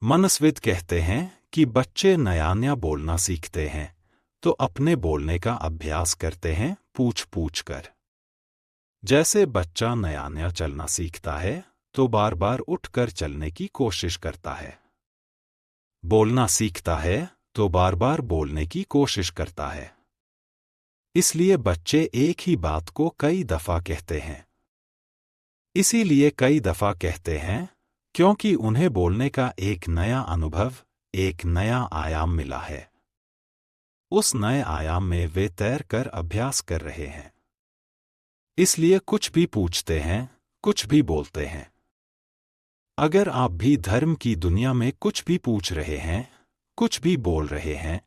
मनस्विद कहते हैं कि बच्चे नया नया बोलना सीखते हैं तो अपने बोलने का अभ्यास करते हैं पूछ पूछ कर। जैसे बच्चा नया नया चलना सीखता है तो बार बार उठकर चलने की कोशिश करता है। बोलना सीखता है तो बार बार बोलने की कोशिश करता है। इसलिए बच्चे एक ही बात को कई दफा कहते हैं। इसीलिए कई दफा कहते हैं क्योंकि उन्हें बोलने का एक नया अनुभव, एक नया आयाम मिला है। उस नए आयाम में वे तैर कर अभ्यास कर रहे हैं। इसलिए कुछ भी पूछते हैं, कुछ भी बोलते हैं। अगर आप भी धर्म की दुनिया में कुछ भी पूछ रहे हैं, कुछ भी बोल रहे हैं,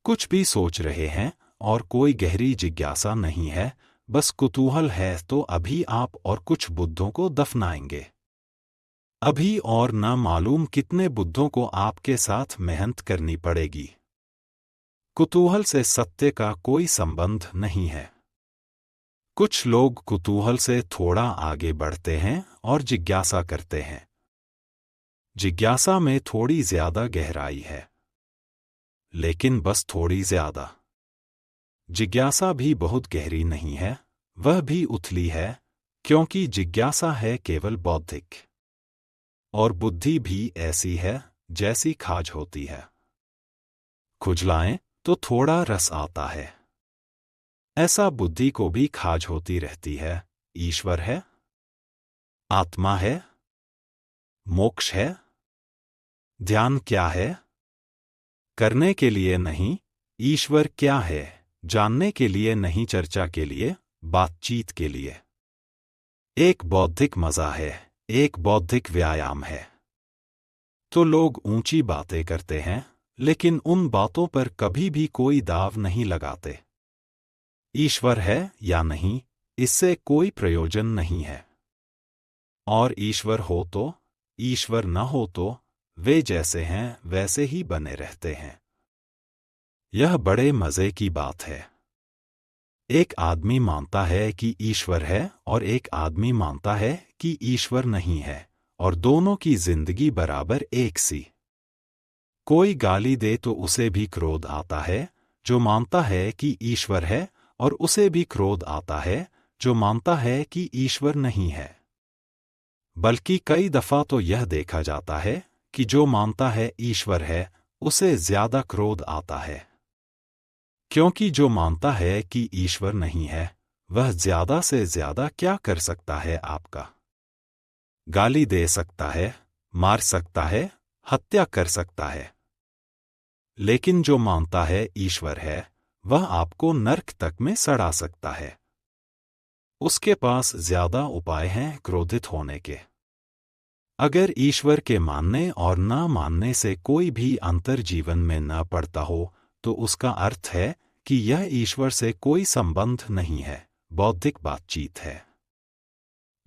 कुछ भी सोच रहे हैं और कोई गहरी जिज्ञासा नहीं है, बस कुतूहल है, तो अभी आप और कुछ बुद्धों को दफनाएंगे। अभी और न मालूम कितने बुद्धों को आपके साथ मेहनत करनी पड़ेगी। कुतूहल से सत्य का कोई संबंध नहीं है। कुछ लोग कुतूहल से थोड़ा आगे बढ़ते हैं और जिज्ञासा करते हैं। जिज्ञासा में थोड़ी ज्यादा गहराई है, लेकिन बस थोड़ी ज्यादा। जिज्ञासा भी बहुत गहरी नहीं है, वह भी उथली है, क्योंकि जिज्ञासा है केवल बौद्धिक। और बुद्धि भी ऐसी है जैसी खाज होती है। खुजलाएं तो थोड़ा रस आता है। ऐसा बुद्धि को भी खाज होती रहती है। ईश्वर है, आत्मा है, मोक्ष है। ध्यान क्या है? करने के लिए नहीं। ईश्वर क्या है? जानने के लिए नहीं, चर्चा के लिए, बातचीत के लिए। एक बौद्धिक मजा है, एक बौद्धिक व्यायाम है। तो लोग ऊंची बातें करते हैं, लेकिन उन बातों पर कभी भी कोई दाव नहीं लगाते। ईश्वर है या नहीं, इससे कोई प्रयोजन नहीं है। और ईश्वर हो तो, ईश्वर न हो तो, वे जैसे हैं वैसे ही बने रहते हैं। यह बड़े मजे की बात है। एक आदमी मानता है कि ईश्वर है और एक आदमी मानता है कि ईश्वर नहीं है, और दोनों की जिंदगी बराबर एक सी। कोई गाली दे तो उसे भी क्रोध आता है जो मानता है कि ईश्वर है, और उसे भी क्रोध आता है जो मानता है कि ईश्वर नहीं है। बल्कि कई दफा तो यह देखा जाता है कि जो मानता है ईश्वर है, उसे ज्यादा क्रोध आता है। क्योंकि जो मानता है कि ईश्वर नहीं है, वह ज्यादा से ज्यादा क्या कर सकता है आपका? गाली दे सकता है, मार सकता है, हत्या कर सकता है। लेकिन जो मानता है ईश्वर है, वह आपको नर्क तक में सड़ा सकता है। उसके पास ज्यादा उपाय हैं क्रोधित होने के। अगर ईश्वर के मानने और न मानने से कोई भी अंतर जीवन में न पड़ता हो, तो उसका अर्थ है कि यह ईश्वर से कोई संबंध नहीं है, बौद्धिक बातचीत है।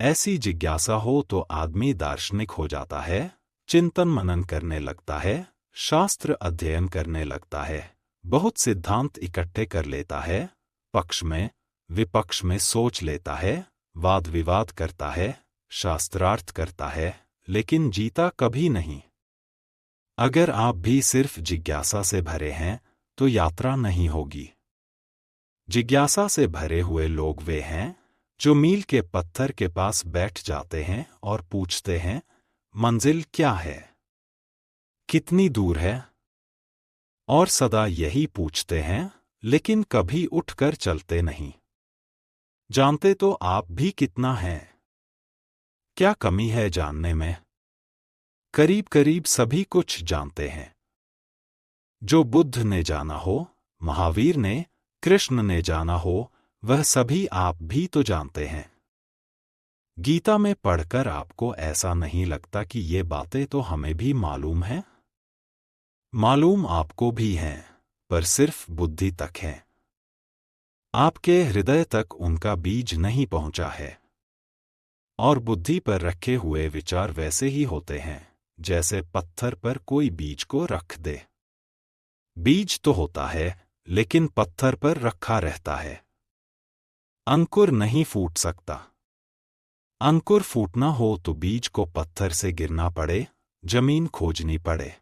ऐसी जिज्ञासा हो तो आदमी दार्शनिक हो जाता है, चिंतन मनन करने लगता है, शास्त्र अध्ययन करने लगता है, बहुत सिद्धांत इकट्ठे कर लेता है, पक्ष में विपक्ष में सोच लेता है, वाद विवाद करता है, शास्त्रार्थ करता है, लेकिन जीता कभी नहीं। अगर आप भी सिर्फ जिज्ञासा से भरे हैं तो यात्रा नहीं होगी। जिज्ञासा से भरे हुए लोग वे हैं जो मील के पत्थर के पास बैठ जाते हैं और पूछते हैं, मंजिल क्या है, कितनी दूर है? और सदा यही पूछते हैं, लेकिन कभी उठकर चलते नहीं। जानते तो आप भी कितना हैं? क्या कमी है जानने में? करीब करीब सभी कुछ जानते हैं। जो बुद्ध ने जाना हो, महावीर ने, कृष्ण ने जाना हो, वह सभी आप भी तो जानते हैं। गीता में पढ़कर आपको ऐसा नहीं लगता कि ये बातें तो हमें भी मालूम हैं? मालूम आपको भी हैं, पर सिर्फ बुद्धि तक हैं। आपके हृदय तक उनका बीज नहीं पहुंचा है। और बुद्धि पर रखे हुए विचार वैसे ही होते हैं जैसे पत्थर पर कोई बीज को रख दे। बीज तो होता है, लेकिन पत्थर पर रखा रहता है। अंकुर नहीं फूट सकता। अंकुर फूटना हो तो बीज को पत्थर से गिरना पड़े, जमीन खोजनी पड़े।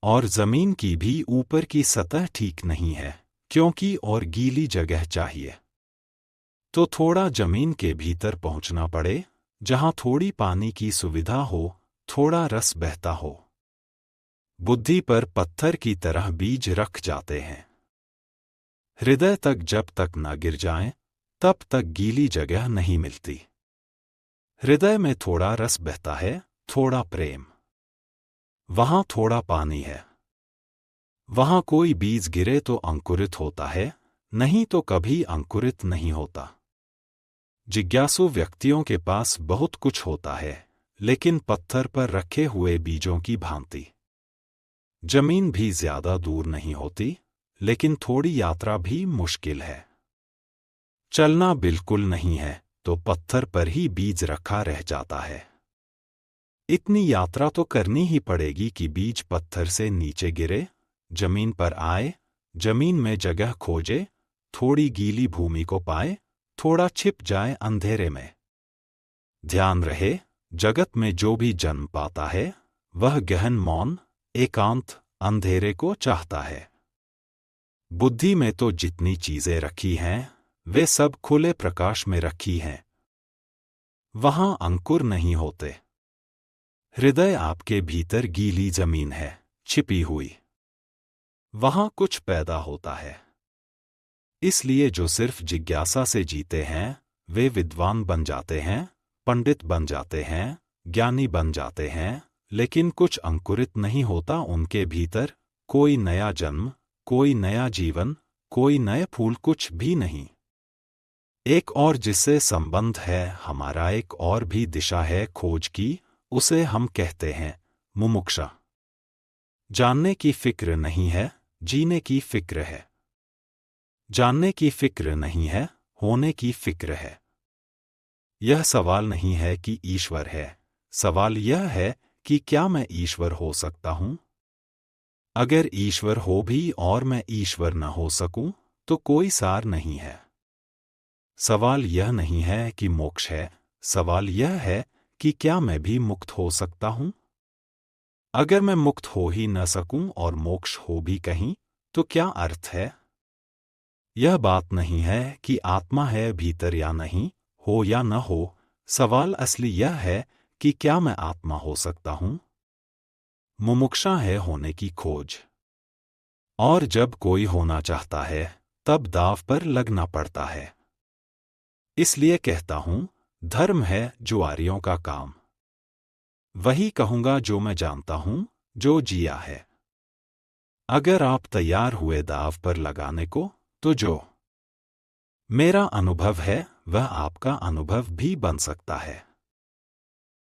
और जमीन की भी ऊपर की सतह ठीक नहीं है, क्योंकि और गीली जगह चाहिए। तो थोड़ा जमीन के भीतर पहुंचना पड़े, जहां थोड़ी पानी की सुविधा हो, थोड़ा रस बहता हो। बुद्धि पर पत्थर की तरह बीज रख जाते हैं। हृदय तक जब तक न गिर जाएं, तब तक गीली जगह नहीं मिलती। हृदय में थोड़ा रस बहता है, थोड़ा प्रेम। वहां थोड़ा पानी है। वहां कोई बीज गिरे तो अंकुरित होता है, नहीं तो कभी अंकुरित नहीं होता। जिज्ञासु व्यक्तियों के पास बहुत कुछ होता है, लेकिन पत्थर पर रखे हुए बीजों की भांति। जमीन भी ज्यादा दूर नहीं होती, लेकिन थोड़ी यात्रा भी मुश्किल है। चलना बिल्कुल नहीं है तो पत्थर पर ही बीज रखा रह जाता है। इतनी यात्रा तो करनी ही पड़ेगी कि बीज पत्थर से नीचे गिरे, जमीन पर आए, जमीन में जगह खोजे, थोड़ी गीली भूमि को पाए, थोड़ा छिप जाए अंधेरे में। ध्यान रहे, जगत में जो भी जन्म पाता है, वह गहन मौन, एकांत, अंधेरे को चाहता है। बुद्धि में तो जितनी चीजें रखी हैं, वे सब खुले प्रकाश में रखी हैं। वहां अंकुर नहीं होते। हृदय आपके भीतर गीली जमीन है, छिपी हुई। वहां कुछ पैदा होता है। इसलिए जो सिर्फ जिज्ञासा से जीते हैं, वे विद्वान बन जाते हैं, पंडित बन जाते हैं, ज्ञानी बन जाते हैं, लेकिन कुछ अंकुरित नहीं होता उनके भीतर। कोई नया जन्म, कोई नया जीवन, कोई नए फूल, कुछ भी नहीं। एक और जिससे संबंध है हमारा, एक और भी दिशा है खोज की, उसे हम कहते हैं मुमुक्षा। जानने की फिक्र नहीं है, जीने की फिक्र है। जानने की फिक्र नहीं है, होने की फिक्र है। यह सवाल नहीं है कि ईश्वर है, सवाल यह है कि क्या मैं ईश्वर हो सकता हूं? अगर ईश्वर हो भी और मैं ईश्वर न हो सकूं, तो कोई सार नहीं है। सवाल यह नहीं है कि मोक्ष है, सवाल यह है कि क्या मैं भी मुक्त हो सकता हूं? अगर मैं मुक्त हो ही न सकूं और मोक्ष हो भी कहीं, तो क्या अर्थ है? यह बात नहीं है कि आत्मा है भीतर या नहीं, हो या न हो। सवाल असली यह है कि क्या मैं आत्मा हो सकता हूं? मुमुक्षा है होने की खोज। और जब कोई होना चाहता है, तब दाव पर लगना पड़ता है। इसलिए कहता हूं, धर्म है जुआरियों का काम। वही कहूंगा जो मैं जानता हूं, जो जिया है। अगर आप तैयार हुए दाव पर लगाने को, तो जो मेरा अनुभव है, वह आपका अनुभव भी बन सकता है।